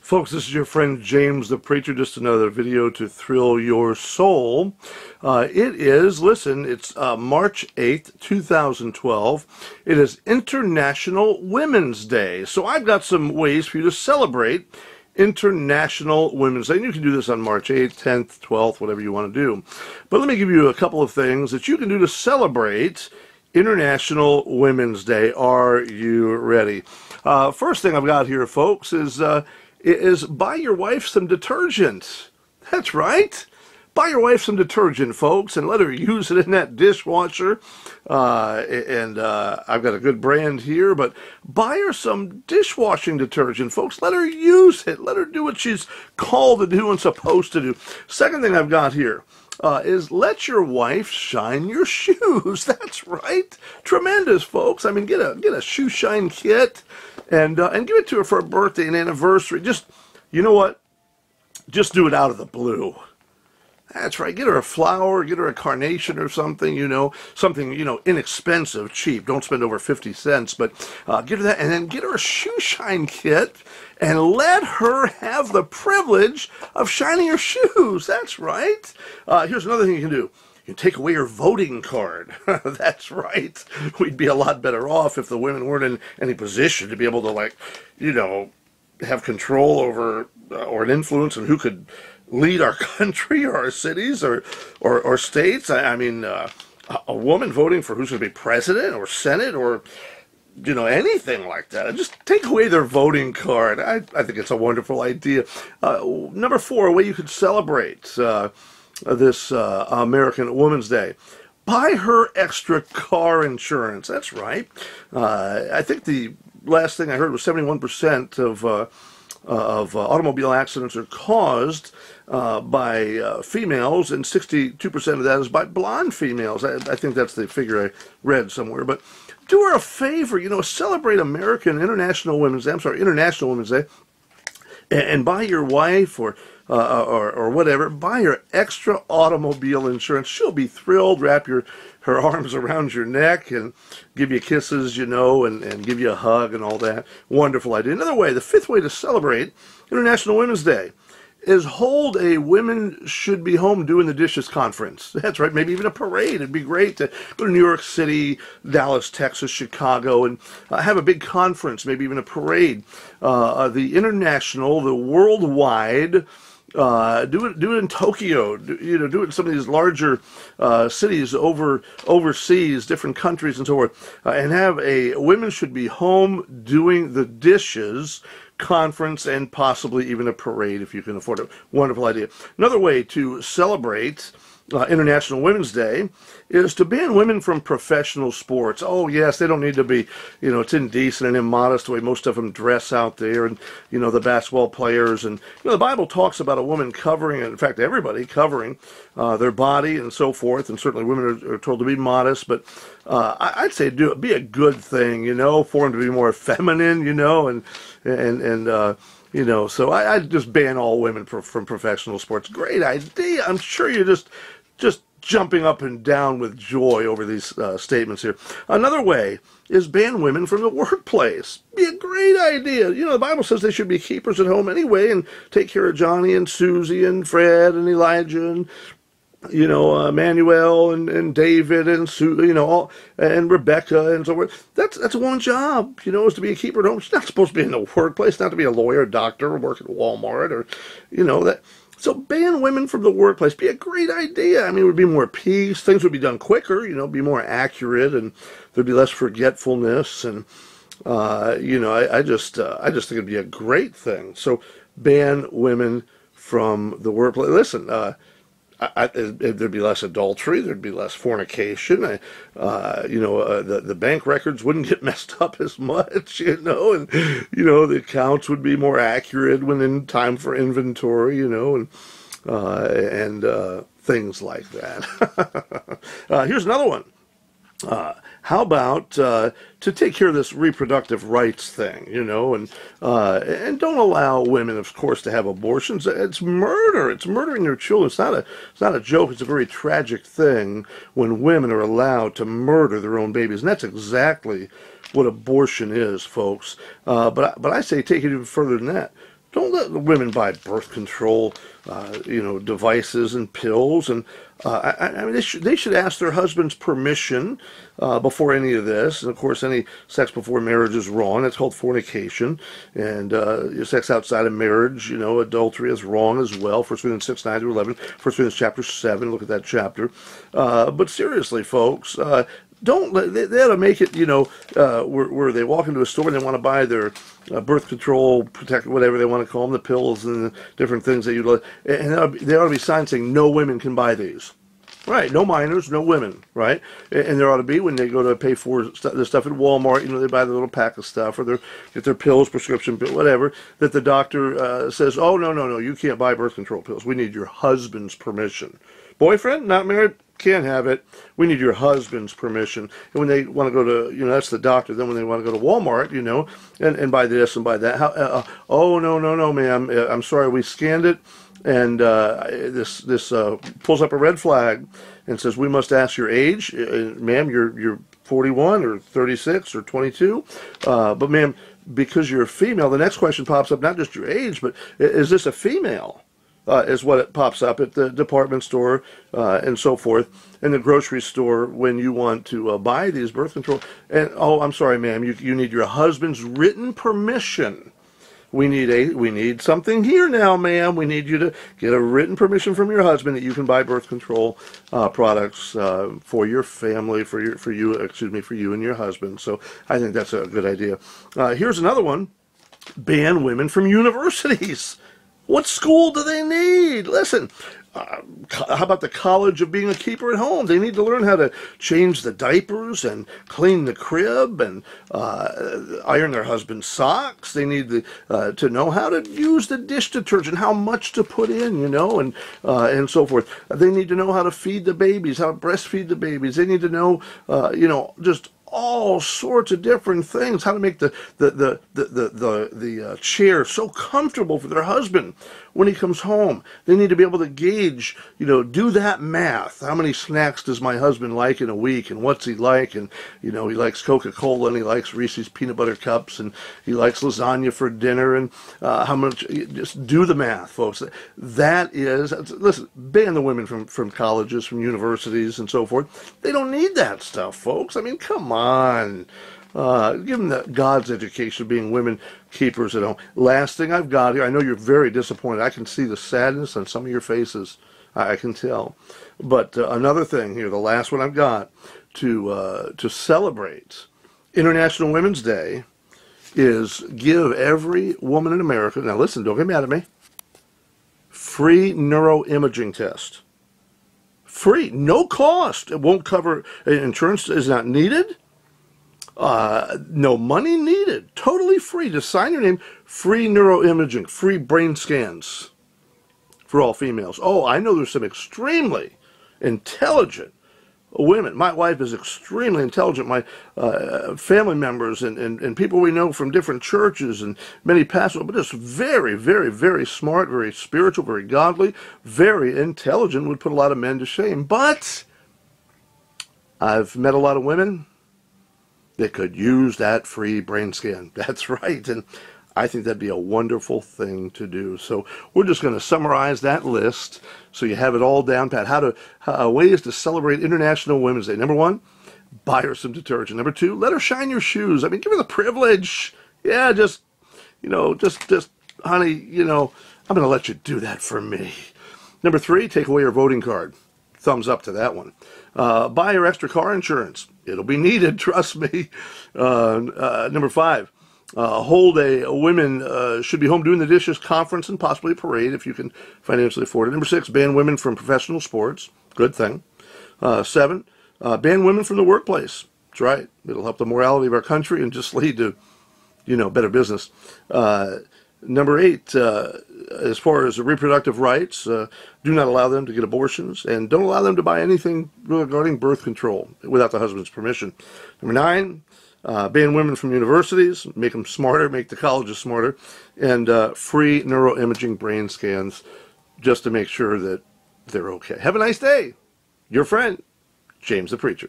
Folks, this is your friend James the Preacher, just another video to thrill your soul. It's March 8th, 2012. It is International Women's Day. So I've got some ways for you to celebrate International Women's Day. And you can do this on March 8th, 10th, 12th, whatever you want to do. But let me give you a couple of things that you can do to celebrate International Women's Day. Are you ready? First thing I've got here, folks, is buy your wife some detergent. That's right. Buy your wife some detergent, folks, and let her use it in that dishwasher. I've got a good brand here, but buy her some dishwashing detergent, folks. Let her use it. Let her do what she's called to do and supposed to do. Second thing I've got here is let your wife shine your shoes. That's right. Tremendous, folks. I mean, get a shoe shine kit and give it to her for a birthday and anniversary. Just, you know what? Just do it out of the blue. That's right. Get her a flower, get her a carnation or something, something, inexpensive, cheap. Don't spend over 50 cents, but get her that, and then get her a shoe shine kit and let her have the privilege of shining your shoes. That's right. Here's another thing you can do. You can take away your voting card. That's right. We'd be a lot better off if the women weren't in any position to be able to, have control over or an influence on who could lead our country or our cities or states. I mean, a woman voting for who's going to be president or senate or, anything like that. Just take away their voting card. I think it's a wonderful idea. Number 4, a way you could celebrate this American Women's Day. Buy her extra car insurance. That's right. I think the last thing I heard was 71% of automobile accidents are caused by females, and 62% of that is by blonde females. I think that's the figure I read somewhere. But do her a favor, celebrate International Women's Day, and buy your wife or whatever, buy her extra automobile insurance. She'll be thrilled. Wrap her arms around your neck and give you kisses, and give you a hug and all that. Wonderful idea. Another way, the 5th way to celebrate International Women's Day is hold a Women Should Be Home Doing the Dishes conference. That's right, maybe even a parade. It'd be great to go to New York City, Dallas, Texas, Chicago, and have a big conference, maybe even a parade. The worldwide, do it in Tokyo, do it in some of these larger cities overseas, different countries and so forth, and have a Women Should Be Home Doing the Dishes conference and possibly even a parade if you can afford it. Wonderful idea. Another way to celebrate International Women's Day is to ban women from professional sports. Oh yes, they don't need to be, it's indecent and immodest the way most of them dress out there, and the basketball players, and the Bible talks about a woman covering, in fact everybody covering their body and so forth, and certainly women are told to be modest, but I'd say be a good thing, for them to be more feminine, so I'd just ban all women from professional sports. Great idea. I'm sure you're just jumping up and down with joy over these statements here. Another way is ban women from the workplace. Be a great idea. The Bible says they should be keepers at home anyway and take care of Johnny and Susie and Fred and Elijah and Manuel and David and Sue, and Rebecca and so forth. That's a woman's job, is to be a keeper at home. She's not supposed to be in the workplace, not to be a lawyer, doctor, or work at Walmart, or, that. So ban women from the workplace. Be a great idea. I mean, it would be more peace. Things would be done quicker, be more accurate, and there'd be less forgetfulness. And, I just think it'd be a great thing. So ban women from the workplace. Listen, there'd be less adultery, there'd be less fornication, the bank records wouldn't get messed up as much, and the accounts would be more accurate when in time for inventory, and things like that. Here's another one. How about to take care of this reproductive rights thing, and don't allow women, of course, to have abortions. It's murder. It's murdering their children. It's not a joke. It's a very tragic thing when women are allowed to murder their own babies, and that's exactly what abortion is, folks. But I say take it even further than that. Don't let the women buy birth control, devices and pills. And I mean, they should ask their husband's permission before any of this. And of course, any sex before marriage is wrong. That's called fornication. And sex outside of marriage, adultery is wrong as well. 1 Corinthians 6, 9 to 11. 1 Corinthians chapter 7. Look at that chapter. But seriously, folks, don't let, they ought to make it, where they walk into a store and they want to buy their birth control, protect, whatever they want to call them, the pills and the different things that you like. And there ought to be signs saying no women can buy these. Right, no minors, no women, right? And there ought to be, when they go to pay for the stuff at Walmart, they buy the little pack of stuff, or get their pills, prescription pill, whatever, that the doctor says, oh, no, you can't buy birth control pills. We need your husband's permission. Boyfriend, not married, can't have it. We need your husband's permission. And when they want to go to, that's the doctor. Then when they want to go to Walmart, and buy this and buy that. Oh, no, ma'am. I'm sorry, we scanned it. And this pulls up a red flag and says, we must ask your age. Ma'am, you're 41 or 36 or 22. But ma'am, because you're a female, the next question pops up, not just your age, but is this a female? Is what it pops up at the department store and so forth, and the grocery store when you want to buy these birth control. And oh, I'm sorry, ma'am, you need your husband's written permission. We need something here now, ma'am. We need you to get a written permission from your husband that you can buy birth control products for your family, for you and your husband. So I think that's a good idea. Here's another one: ban women from universities. What school do they need? Listen, how about the college of being a keeper at home? They need to learn how to change the diapers and clean the crib and iron their husband's socks. They need to know how to use the dish detergent, how much to put in, and so forth. They need to know how to feed the babies, how to breastfeed the babies. They need to know, just all sorts of different things, how to make the chair so comfortable for their husband when he comes home. They need to be able to gauge, do that math. How many snacks does my husband like in a week, and what's he like? And, he likes Coca-Cola, and he likes Reese's peanut butter cups, and he likes lasagna for dinner, and how much, just do the math, folks. That is, listen, ban the women from colleges, from universities, and so forth. They don't need that stuff, folks. I mean, come on. Give them God's education of being women keepers at home. Last thing I've got here, I know you're very disappointed. I can see the sadness on some of your faces. I can tell. But another thing here, the last one I've got to celebrate International Women's Day is give every woman in America, now listen, don't get mad at me, free neuroimaging test. Free, no cost. It won't cover, insurance is not needed. No money needed. Totally free. Just sign your name. Free neuroimaging. Free brain scans for all females. Oh, I know there's some extremely intelligent women. My wife is extremely intelligent. My family members and people we know from different churches and many pastors, but just very, very, very smart, very spiritual, very godly, very intelligent, would put a lot of men to shame. But I've met a lot of women that could use that free brain scan. That's right. And I think that'd be a wonderful thing to do. So we're just going to summarize that list so you have it all down pat. Ways to celebrate International Women's Day. Number 1, buy her some detergent. Number 2, let her shine your shoes. I mean, give her the privilege. Yeah, just honey, I'm going to let you do that for me. Number 3, take away her voting card. Thumbs up to that one. Buy her extra car insurance. It'll be needed, trust me. Number 5, hold a women should be home doing the dishes conference and possibly a parade if you can financially afford it. Number 6, ban women from professional sports. Good thing. 7, ban women from the workplace. That's right. It'll help the morality of our country and just lead to, better business. Number 8, as far as reproductive rights, do not allow them to get abortions, and don't allow them to buy anything regarding birth control without the husband's permission. Number 9, ban women from universities, make them smarter, make the colleges smarter, and free neuroimaging brain scans just to make sure that they're okay. Have a nice day. Your friend, James the Preacher.